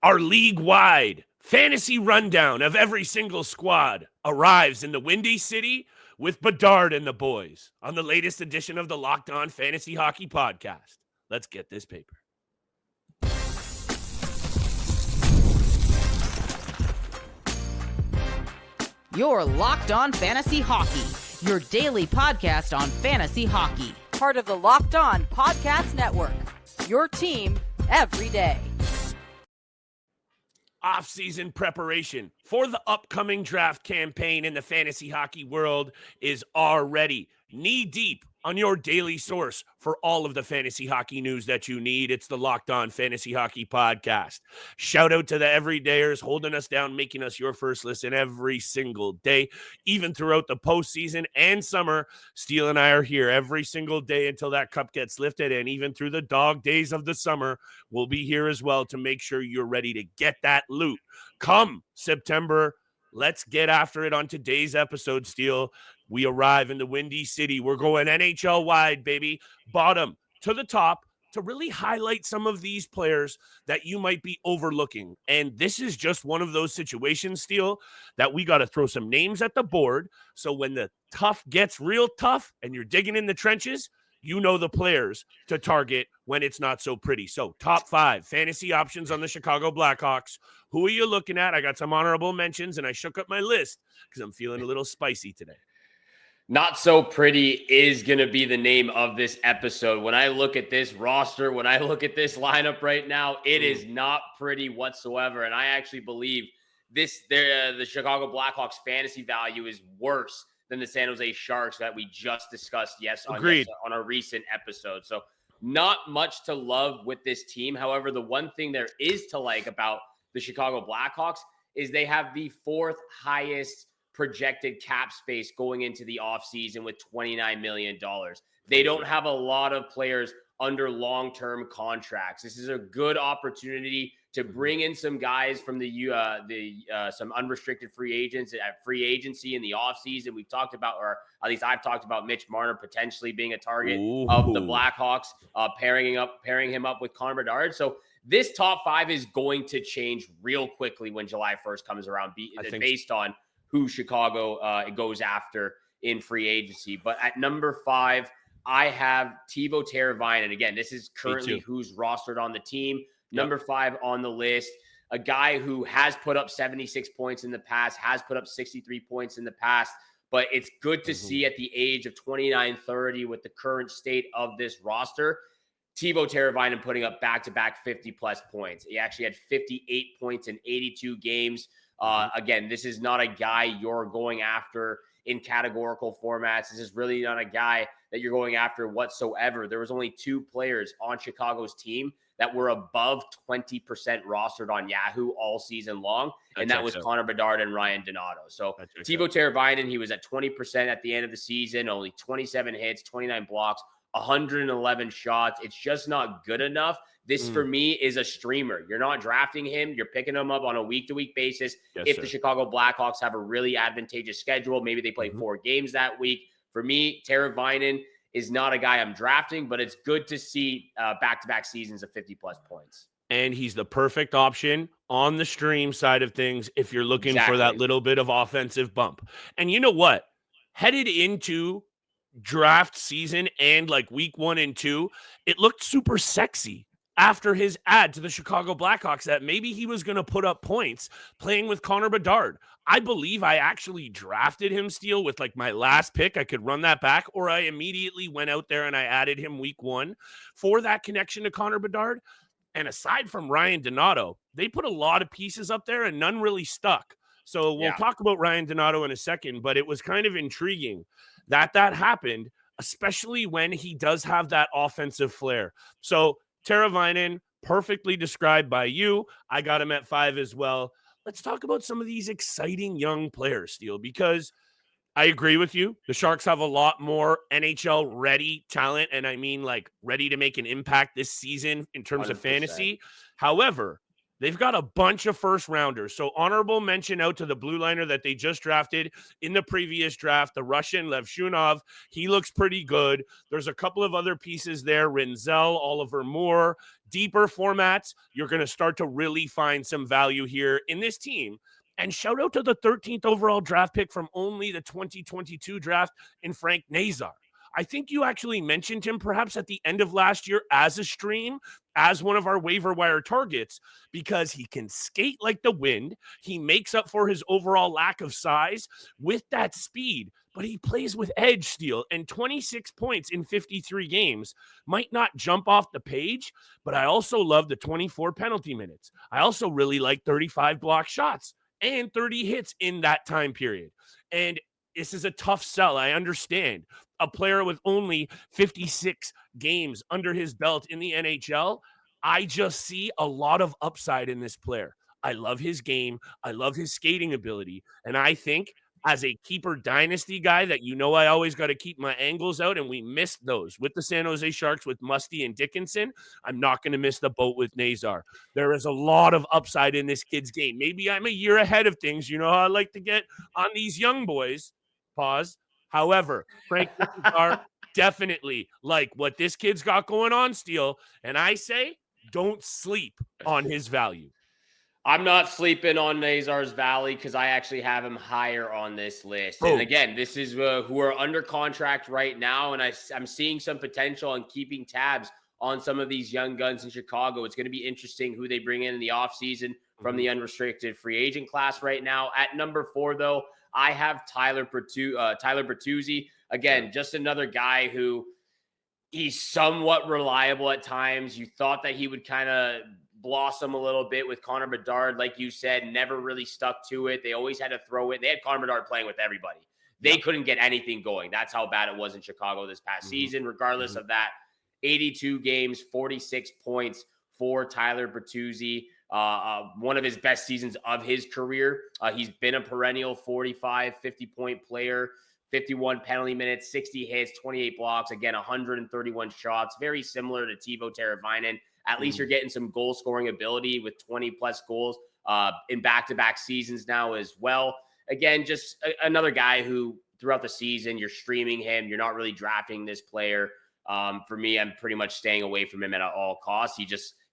Our league-wide fantasy rundown of every single squad arrives in the Windy City with Bedard and the boys on the latest edition of the Locked On Fantasy Hockey Podcast. Let's get this paper. You're Locked On Fantasy Hockey, your daily podcast on fantasy hockey. Part of the Locked On Podcast Network, your team every day. Offseason preparation for the upcoming draft campaign in the fantasy hockey world is already knee-deep on your daily source for all of the fantasy hockey news that you need. It's the Locked On Fantasy Hockey Podcast. Shout out to the everydayers holding us down, making us your first listen every single day, even throughout the postseason and summer. Steele and I are here every single day until that cup gets lifted, and even through the dog days of the summer, we'll be here as well to make sure you're ready to get that loot. Come September, let's get after it on today's episode, Steele. We arrive in the Windy City. We're going NHL wide, baby. Bottom to the top to really highlight some of these players that you might be overlooking. And this is just one of those situations, Steele, that we got to throw some names at the board. So when the tough gets real tough and you're digging in the trenches, you know the players to target when it's not so pretty. So top 5 fantasy options on the Chicago Blackhawks. Who are you looking at? I got some honorable mentions, and I shook up my list because I'm feeling a little spicy today. Not so pretty is going to be the name of this episode. When I look at this roster, when I look at this lineup right now, it is not pretty whatsoever. And I actually believe the Chicago Blackhawks fantasy value is worse than the San Jose Sharks that we just discussed on a recent episode. So not much to love with this team. However, the one thing there is to like about the Chicago Blackhawks is they have the 4th highest projected cap space going into the offseason with $29 million. They don't have a lot of players under long-term contracts. This is a good opportunity to bring in some guys from some unrestricted free agents at free agency in the offseason. We've talked about, or at least I've talked about, Mitch Marner potentially being a target of the Blackhawks, pairing him up with Connor Bedard. So this top 5 is going to change real quickly when July 1st comes around, based on who Chicago goes after in free agency. But at number 5, I have Teuvo Teravainen. Again, this is currently who's rostered on the team. Number 5 on the list, a guy who has put up 76 points in the past, has put up 63 points in the past. But it's good to see at the age of 29, 30 with the current state of this roster, Teuvo Teravainen putting up back-to-back 50-plus points. He actually had 58 points in 82 games. Again, this is not a guy you're going after in categorical formats. This is really not a guy that you're going after whatsoever. There was only 2 players on Chicago's team that were above 20% rostered on Yahoo all season long, and that was Connor Bedard and Ryan Donato. So Teuvo Teravainen, he was at 20% at the end of the season, only 27 hits, 29 blocks, 111 shots. It's just not good enough. This, for me, is a streamer. You're not drafting him. You're picking him up on a week-to-week basis. The Chicago Blackhawks have a really advantageous schedule, maybe they play 4 games that week. For me, Teravainen is not a guy I'm drafting, but it's good to see back-to-back seasons of 50-plus points. And he's the perfect option on the stream side of things if you're looking for that little bit of offensive bump. And you know what? Headed into draft season and like week 1 and 2, it looked super sexy after his ad to the Chicago Blackhawks that maybe he was going to put up points playing with Connor Bedard. I believe I actually drafted him, Steele, with like my last pick. I could run that back, or I immediately went out there and I added him week 1 for that connection to Connor Bedard. And aside from Ryan Donato, they put a lot of pieces up there and none really stuck. So we'll talk about Ryan Donato in a second, but it was kind of intriguing that happened, especially when he does have that offensive flair. So Teravainen, perfectly described by you. I got him at 5 as well. Let's talk about some of these exciting young players, Steele, because I agree with you. The Sharks have a lot more NHL-ready talent, and I mean like ready to make an impact this season in terms 100%. Of fantasy. However, They've got a bunch of first rounders. So honorable mention out to the blue liner that they just drafted in the previous draft, the Russian Levshunov. He looks pretty good. There's a couple of other pieces there, Rinzel, Oliver Moore. Deeper formats, you're going to start to really find some value here in this team. And shout out to the 13th overall draft pick from only the 2022 draft in Frank Nazar. I think you actually mentioned him perhaps at the end of last year as a stream, as one of our waiver wire targets, because he can skate like the wind. He makes up for his overall lack of size with that speed, but he plays with edge steel, and 26 points in 53 games might not jump off the page, but I also love the 24 penalty minutes. I also really like 35 block shots and 30 hits in that time period. And this is a tough sell. I understand. A player with only 56 games under his belt in the NHL, I just see a lot of upside in this player. I love his game. I love his skating ability. And I think as a keeper dynasty guy that I always got to keep my angles out, and we missed those with the San Jose Sharks with Musty and Dickinson. I'm not going to miss the boat with Nazar. There is a lot of upside in this kid's game. Maybe I'm a year ahead of things. You know how I like to get on these young boys. Pause. However, Frank Nazar definitely like what this kid's got going on, Steele. And I say, don't sleep on his value. I'm not sleeping on Nazar's Valley because I actually have him higher on this list. Oh. And again, this is who are under contract right now, and I'm seeing some potential on keeping tabs on some of these young guns in Chicago. It's going to be interesting who they bring in the offseason from the unrestricted free agent class right now. At number 4, though, I have Tyler Bertuzzi. Again, just another guy who he's somewhat reliable at times. You thought that he would kind of blossom a little bit with Connor Bedard, like you said, never really stuck to it. They always had to throw it. They had Connor Bedard playing with everybody. They couldn't get anything going. That's how bad it was in Chicago this past season. Regardless of that, 82 games, 46 points for Tyler Bertuzzi. One of his best seasons of his career. He's been a perennial 45, 50-point player, 51 penalty minutes, 60 hits, 28 blocks. Again, 131 shots. Very similar to Teuvo Teravainen. At least you're getting some goal-scoring ability with 20-plus goals in back-to-back seasons now as well. Again, just another guy who throughout the season, you're streaming him. You're not really drafting this player. For me, I'm pretty much staying away from him at all costs.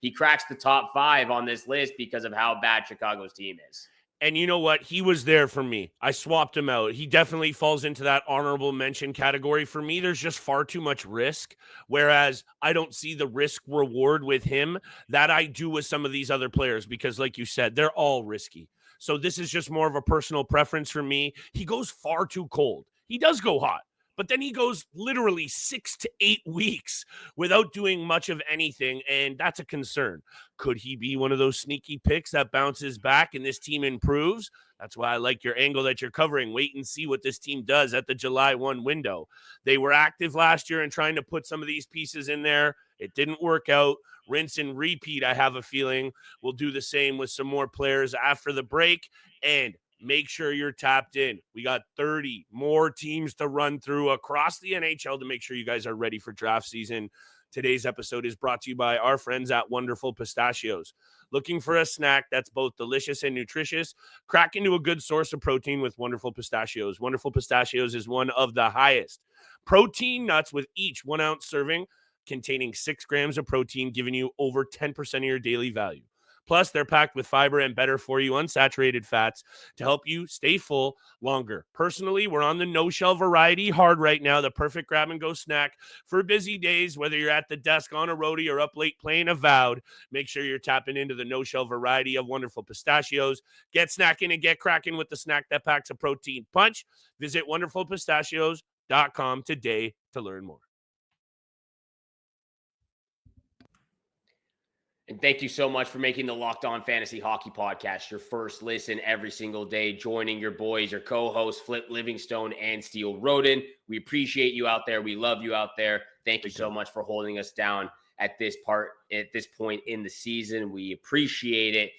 He cracks the top 5 on this list because of how bad Chicago's team is. And you know what? He was there for me. I swapped him out. He definitely falls into that honorable mention category. For me, there's just far too much risk, whereas I don't see the risk reward with him that I do with some of these other players because, like you said, they're all risky. So this is just more of a personal preference for me. He goes far too cold. He does go hot, but then he goes literally 6 to 8 weeks without doing much of anything, and that's a concern. Could he be one of those sneaky picks that bounces back and this team improves? That's why I like your angle that you're covering. Wait and see what this team does at the July 1 window. They were active last year and trying to put some of these pieces in there. It didn't work out. Rinse and repeat, I have a feeling. We'll do the same with some more players after the break, and make sure you're tapped in. We got 30 more teams to run through across the NHL to make sure you guys are ready for draft season. Today's episode is brought to you by our friends at Wonderful Pistachios. Looking for a snack that's both delicious and nutritious? Crack into a good source of protein with Wonderful Pistachios. Wonderful Pistachios is one of the highest protein nuts, with each 1 ounce serving containing 6 grams of protein, giving you over 10% of your daily value. Plus, they're packed with fiber and better for you unsaturated fats to help you stay full longer. Personally, we're on the no-shell variety hard right now, the perfect grab-and-go snack for busy days, whether you're at the desk on a roadie or up late playing Avowed. Make sure you're tapping into the no-shell variety of Wonderful Pistachios. Get snacking and get cracking with the snack that packs a protein punch. Visit wonderfulpistachios.com today to learn more. And thank you so much for making the Locked On Fantasy Hockey Podcast your first listen every single day, joining your boys, your co-hosts, Flip Livingstone and Steele Roden. We appreciate you out there. We love you out there. Thank you so much for holding us down at this point in the season. We appreciate it.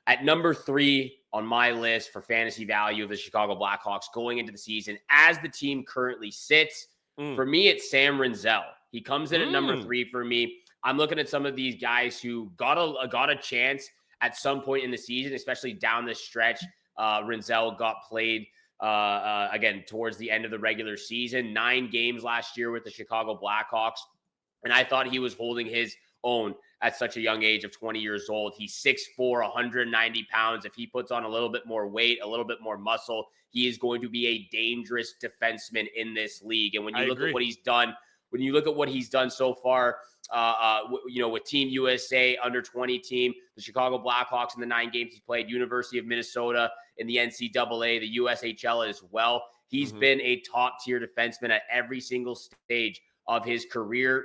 At number 3 on my list for fantasy value of the Chicago Blackhawks going into the season, as the team currently sits, for me, it's Sam Rinzel. He comes in at number 3 for me. I'm looking at some of these guys who got a chance at some point in the season, especially down the stretch. Rinzel got played again towards the end of the regular season, 9 games last year with the Chicago Blackhawks. And I thought he was holding his own at such a young age of 20 years old. He's 6'4", 190 pounds. If he puts on a little bit more weight, a little bit more muscle, he is going to be a dangerous defenseman in this league. And when you look at what he's done, so far, with Team USA under 20 team, the Chicago Blackhawks in the 9 games he's played, University of Minnesota in the NCAA, the USHL as well. He's been a top tier defenseman at every single stage of his career,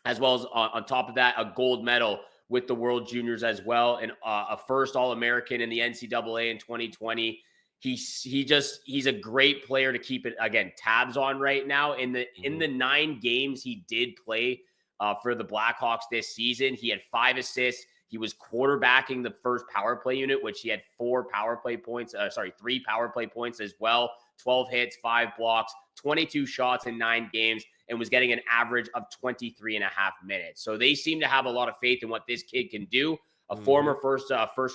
as well as on top of that, a gold medal with the World Juniors as well, and a first All-American in the NCAA in 2020. He's a great player to keep it, again, tabs on right now. In the 9 games he did play for the Blackhawks this season, he had 5 assists. He was quarterbacking the first power play unit, which he had 3 power play points as well, 12 hits, 5 blocks, 22 shots in 9 games, and was getting an average of 23 and a half minutes. So they seem to have a lot of faith in what this kid can do. A former first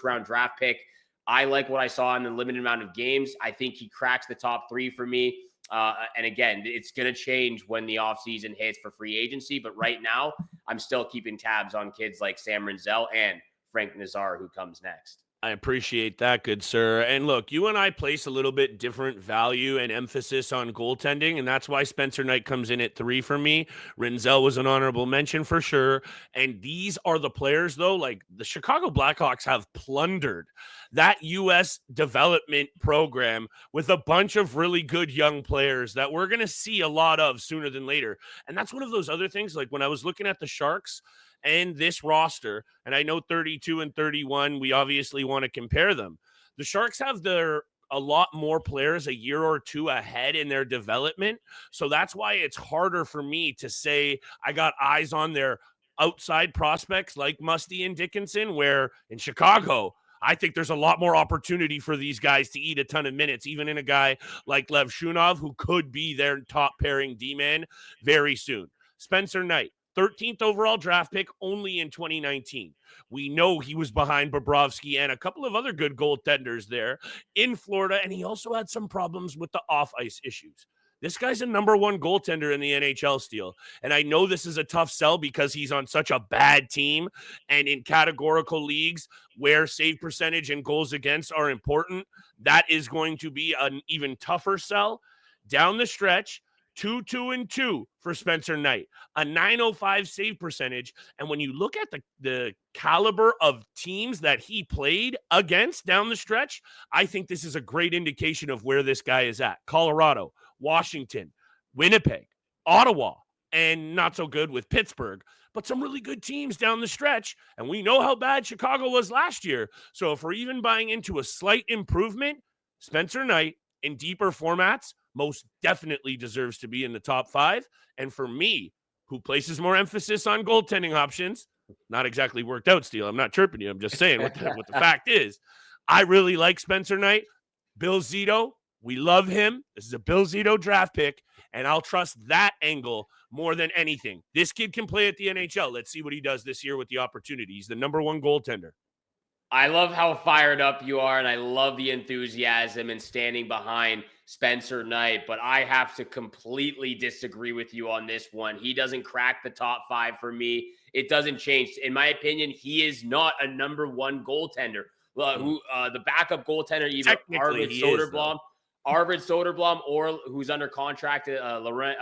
round draft pick. I like what I saw in the limited amount of games. I think he cracks the top 3 for me. And again, it's going to change when the offseason hits for free agency. But right now, I'm still keeping tabs on kids like Sam Rinzel and Frank Nazar, who comes next. I appreciate that, good sir. And look, you and I place a little bit different value and emphasis on goaltending, and that's why Spencer Knight comes in at 3 for me. Rinzel was an honorable mention for sure. And these are the players, though, like the Chicago Blackhawks have plundered that U.S. development program with a bunch of really good young players that we're going to see a lot of sooner than later. And that's one of those other things, like when I was looking at the Sharks and this roster, and I know 32 and 31, we obviously want to compare them. The Sharks have a lot more players a year or 2 ahead in their development. So that's why it's harder for me to say I got eyes on their outside prospects like Musty and Dickinson, where in Chicago, I think there's a lot more opportunity for these guys to eat a ton of minutes, even in a guy like Lev Shunov, who could be their top pairing D-man very soon. Spencer Knight, 13th overall draft pick only in 2019. We know he was behind Bobrovsky and a couple of other good goaltenders there in Florida, and he also had some problems with the off-ice issues. This guy's a number 1 goaltender in the NHL still, and I know this is a tough sell because he's on such a bad team and in categorical leagues where save percentage and goals against are important. That is going to be an even tougher sell. Down the stretch, 2-2-2 for Spencer Knight, a .905 save percentage. And when you look at the caliber of teams that he played against down the stretch, I think this is a great indication of where this guy is at. Colorado, Washington, Winnipeg, Ottawa, and not so good with Pittsburgh, but some really good teams down the stretch. And we know how bad Chicago was last year. So if we're even buying into a slight improvement, Spencer Knight in deeper formats most definitely deserves to be in the top 5. And for me, who places more emphasis on goaltending options, not exactly worked out, Steele. I'm not chirping you. I'm just saying what the fact is. I really like Spencer Knight. Bill Zito, we love him. This is a Bill Zito draft pick, and I'll trust that angle more than anything. This kid can play at the NHL. Let's see what he does this year with the opportunity. He's the number 1 goaltender. I love how fired up you are, and I love the enthusiasm and standing behind Spencer Knight, but I have to completely disagree with you on this one. He doesn't crack the top 5 for me. It doesn't change. In my opinion, he is not a number 1 goaltender. The backup goaltender, either Arvid Soderblom or who's under contract, Laurent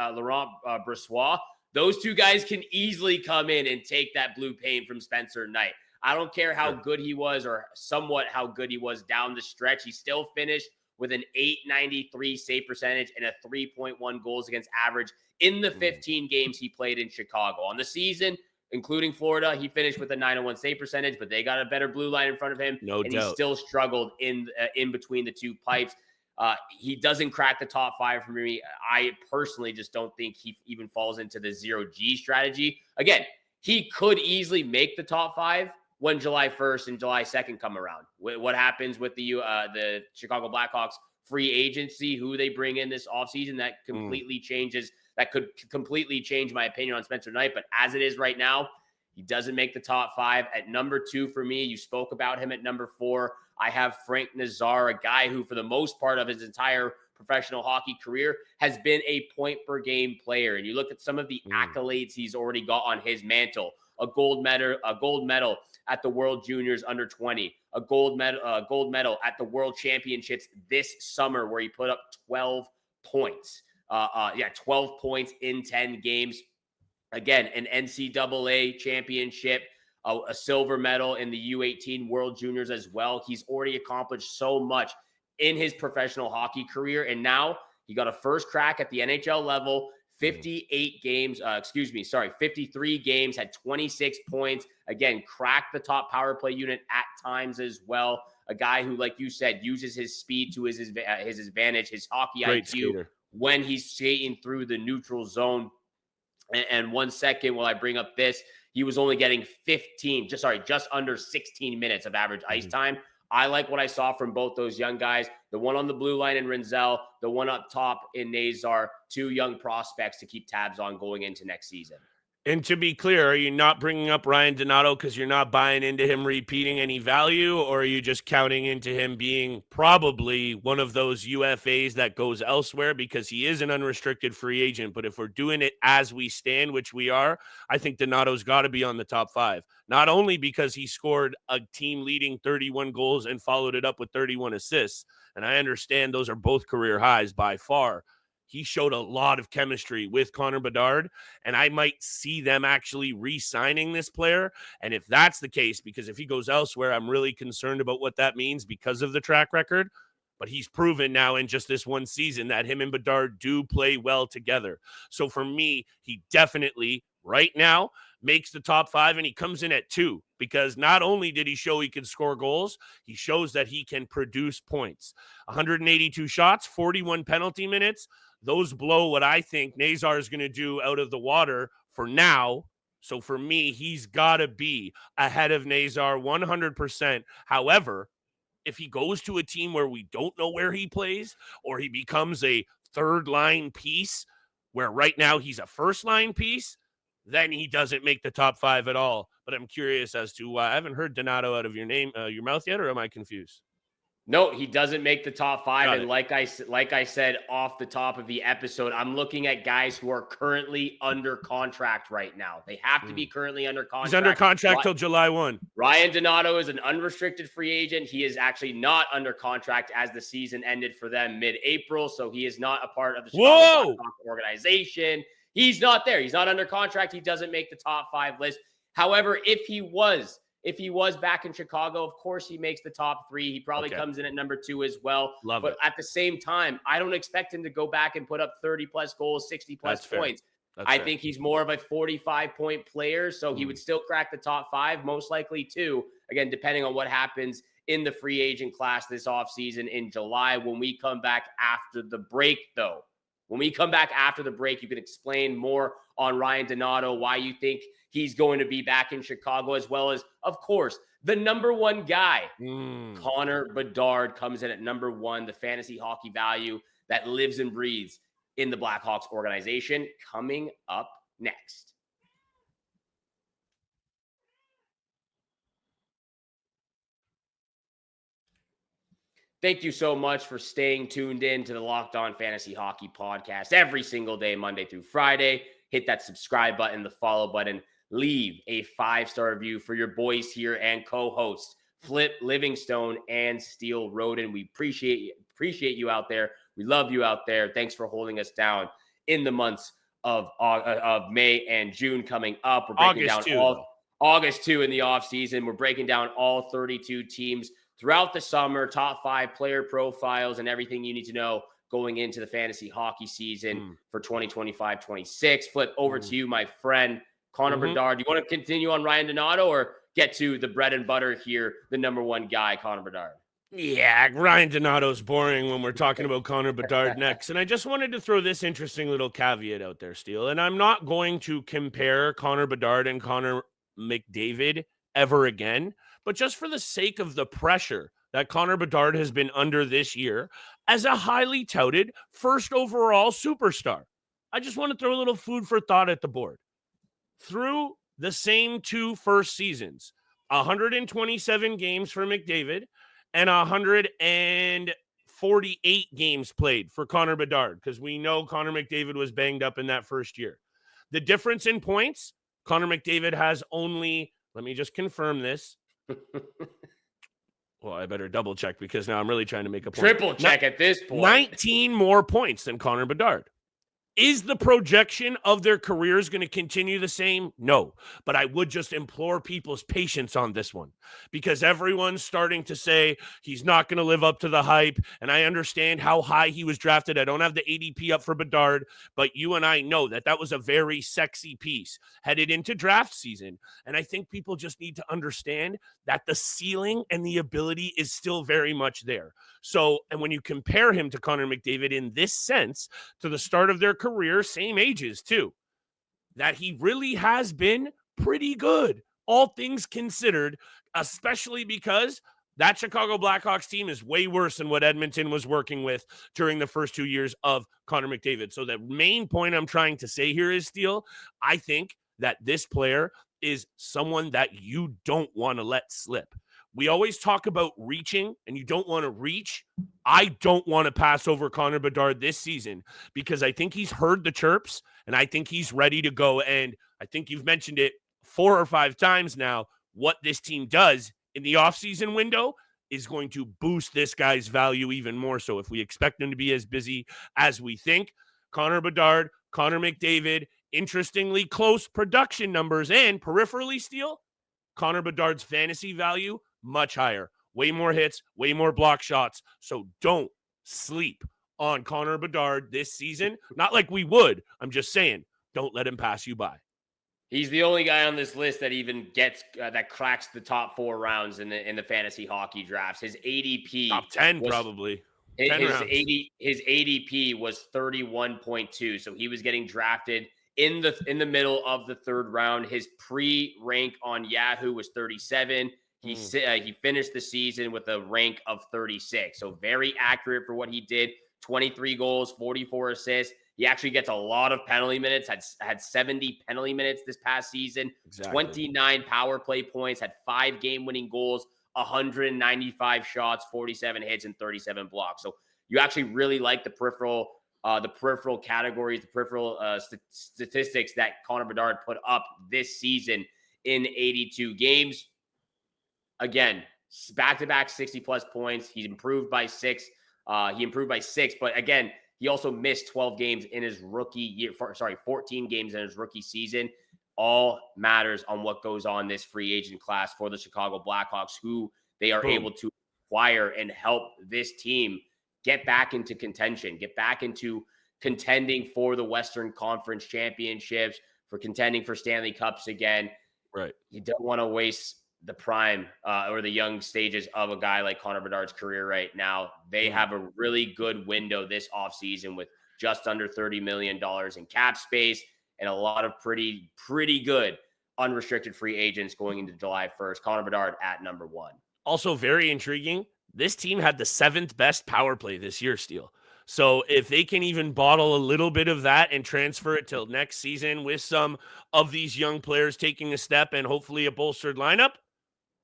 Brossoit, those 2 guys can easily come in and take that blue paint from Spencer Knight. I don't care how good he was or somewhat how good he was down the stretch. He still finished with an .893 save percentage and a 3.1 goals against average in the 15 games he played in Chicago. On the season, including Florida, he finished with a .901 save percentage, but they got a better blue line in front of him. No doubt. He still struggled in between the 2 pipes. He doesn't crack the top 5 for me. I personally just don't think he even falls into the 0G strategy. Again, he could easily make the top 5 when July 1st and July 2nd come around. What happens with the Chicago Blackhawks free agency, who they bring in this offseason, that completely changes. That could completely change my opinion on Spencer Knight. But as it is right now, He doesn't make the top 5. At number 2 for me, you spoke about him at number 4. I have Frank Nazar, a guy who for the most part of his entire professional hockey career has been a point per game player. And you look at some of the accolades he's already got on his mantle: a gold medal at the World Juniors under 20, a gold medal at the World Championships this summer where he put up 12 points. 12 points in 10 games. Again, an NCAA championship, a silver medal in the U18 World Juniors as well. He's already accomplished so much in his professional hockey career. And now he got a first crack at the NHL level, 53 games, had 26 points. Again, cracked the top power play unit at times as well. A guy who, like you said, uses his speed to his advantage, his hockey Great IQ skater. when he's skating through the neutral zone. And 1 second while I bring up this, he was only getting just under 16 minutes of average ice time. I like what I saw from both those young guys, the one on the blue line in Rinzel, the one up top in Nazar, 2 young prospects to keep tabs on going into next season. And to be clear, are you not bringing up Ryan Donato because you're not buying into him repeating any value, or are you just counting into him being probably one of those UFAs that goes elsewhere because he is an unrestricted free agent? But if we're doing it as we stand, which we are, I think Donato's got to be on the top 5, not only because he scored a team-leading 31 goals and followed it up with 31 assists, and I understand those are both career highs by far. He showed a lot of chemistry with Connor Bedard, and I might see them actually re-signing this player. And if that's the case, because if he goes elsewhere, I'm really concerned about what that means because of the track record. But he's proven now in just this one season that him and Bedard do play well together. So for me, he definitely right now makes the top 5, and he comes in at 2 because not only did he show he can score goals, he shows that he can produce points. 182 shots, 41 penalty minutes. Those blow what I think Nazar is going to do out of the water for now. So for me, he's got to be ahead of Nazar 100%. However, if he goes to a team where we don't know where he plays, or he becomes a third line piece where right now he's a first line piece, then he doesn't make the top 5 at all. But I'm curious as to why. I haven't heard Donato out of your mouth yet, or am I confused? No, he doesn't make the top 5. Got and it. like I said off the top of the episode, I'm looking at guys who are currently under contract right now. They have to be currently under contract. He's under contract till July 1. Ryan Donato is an unrestricted free agent. He is actually not under contract as the season ended for them mid-April, so he is not a part of the Chicago Blackhawks organization. He's not there. He's not under contract. He doesn't make the top 5 list. However, if he was back in Chicago, of course he makes the top 3. He probably comes in at number 2 as well. But at the same time, I don't expect him to go back and put up 30-plus goals, 60-plus points. I think he's more of a 45-point player, so he would still crack the top 5, most likely 2, again, depending on what happens in the free agent class this offseason in July. When we come back after the break, though, you can explain more on Ryan Donato, why you think he's going to be back in Chicago, as well as, of course, the number 1 guy, Connor Bedard, comes in at number 1, the fantasy hockey value that lives and breathes in the Blackhawks organization, coming up next. Thank you so much for staying tuned in to the Locked On Fantasy Hockey Podcast every single day, Monday through Friday. Hit that subscribe button, the follow button. Leave a 5-star review for your boys here and co-hosts, Flip Livingstone and Steele Roden. We appreciate you out there. We love you out there. Thanks for holding us down in the months of May and June coming up. We're breaking August 2 in the offseason. We're breaking down all 32 teams throughout the summer, top 5 player profiles, and everything you need to know going into the fantasy hockey season for 2025-26. Flip, over to you, my friend. Connor Bedard, do you want to continue on Ryan Donato or get to the bread and butter here, the number 1 guy, Connor Bedard? Yeah, Ryan Donato's boring when we're talking about Connor Bedard next. And I just wanted to throw this interesting little caveat out there, Steele. And I'm not going to compare Connor Bedard and Connor McDavid ever again, but just for the sake of the pressure that Connor Bedard has been under this year as a highly touted first overall superstar, I just want to throw a little food for thought at the board. Through the same two first seasons, 127 games for McDavid and 148 games played for Connor Bedard, because we know Connor McDavid was banged up in that first year. The difference in points, Connor McDavid has only, let me just confirm this. Well, I better double check because now I'm really trying to make a point. Triple check at this point. 19 more points than Connor Bedard. Is the projection of their careers going to continue the same? No, but I would just implore people's patience on this one, because everyone's starting to say he's not going to live up to the hype, and I understand how high he was drafted. I don't have the ADP up for Bedard, but you and I know that that was a very sexy piece headed into draft season, and I think people just need to understand that the ceiling and the ability is still very much there. So, and when you compare him to Connor McDavid in this sense, to the start of their career, same ages too, that he really has been pretty good, all things considered, especially because that Chicago Blackhawks team is way worse than what Edmonton was working with during the first 2 years of Connor McDavid. So the main point I'm trying to say here is, Steele, I think that this player is someone that you don't want to let slip. We always talk about reaching, and you don't want to reach. I don't want to pass over Connor Bedard this season because I think he's heard the chirps, and I think he's ready to go. And I think you've mentioned it 4 or 5 times now. What this team does in the offseason window is going to boost this guy's value even more. So if we expect him to be as busy as we think, Connor Bedard, Connor McDavid, interestingly close production numbers, and peripherally, Steele, Connor Bedard's fantasy value much higher, way more hits, way more block shots. So don't sleep on Connor Bedard this season. Not like we would. I'm just saying, don't let him pass you by. He's the only guy on this list that even gets that cracks the top 4 rounds in the fantasy hockey drafts. His ADP top 10 probably. His ADP was 31.2, so he was getting drafted in the middle of the 3rd round. His pre-rank on Yahoo was 37. He finished the season with a rank of 36. So very accurate for what he did. 23 goals, 44 assists. He actually gets a lot of penalty minutes, had 70 penalty minutes this past season, exactly. 29 power play points, had 5 game-winning goals, 195 shots, 47 hits, and 37 blocks. So you actually really like the peripheral categories, the peripheral statistics that Connor Bedard put up this season in 82 games. Again, back-to-back 60-plus points. He's improved by 6. But again, he also missed 12 games in his rookie year. 14 games in his rookie season. All matters on what goes on this free agent class for the Chicago Blackhawks, who they are able to acquire and help this team get back into contention, get back into contending for the Western Conference championships, for contending for Stanley Cups again. Right. You don't want to waste the prime or the young stages of a guy like Connor Bedard's career right now. They have a really good window this offseason with just under $30 million in cap space and a lot of pretty good unrestricted free agents going into July 1st. Connor Bedard at number 1. Also very intriguing, this team had the 7th best power play this year, Steele. So if they can even bottle a little bit of that and transfer it till next season with some of these young players taking a step and hopefully a bolstered lineup,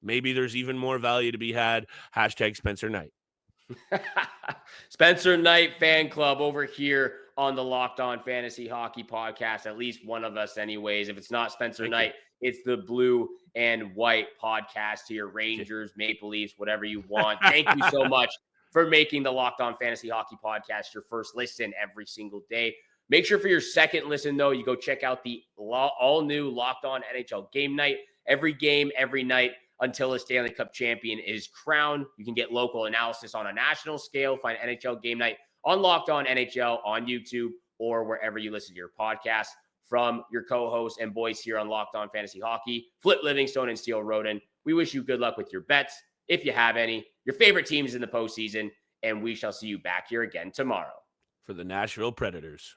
maybe there's even more value to be had. Hashtag Spencer Knight. Spencer Knight fan club over here on the Locked On Fantasy Hockey Podcast. At least one of us anyways. If it's not Spencer Knight, it's the Blue and White podcast here. Rangers, Maple Leafs, whatever you want. Thank you so much for making the Locked On Fantasy Hockey Podcast your first listen every single day. Make sure for your second listen, though, you go check out the all-new Locked On NHL Game Night. Every game, every night, until a Stanley Cup champion is crowned. You can get local analysis on a national scale. Find NHL Game Night on Locked On NHL on YouTube or wherever you listen to your podcast. From your co-hosts and boys here on Locked On Fantasy Hockey, Flip Livingstone and Steele Roden, we wish you good luck with your bets, if you have any, your favorite teams in the postseason, and we shall see you back here again tomorrow. For the Nashville Predators.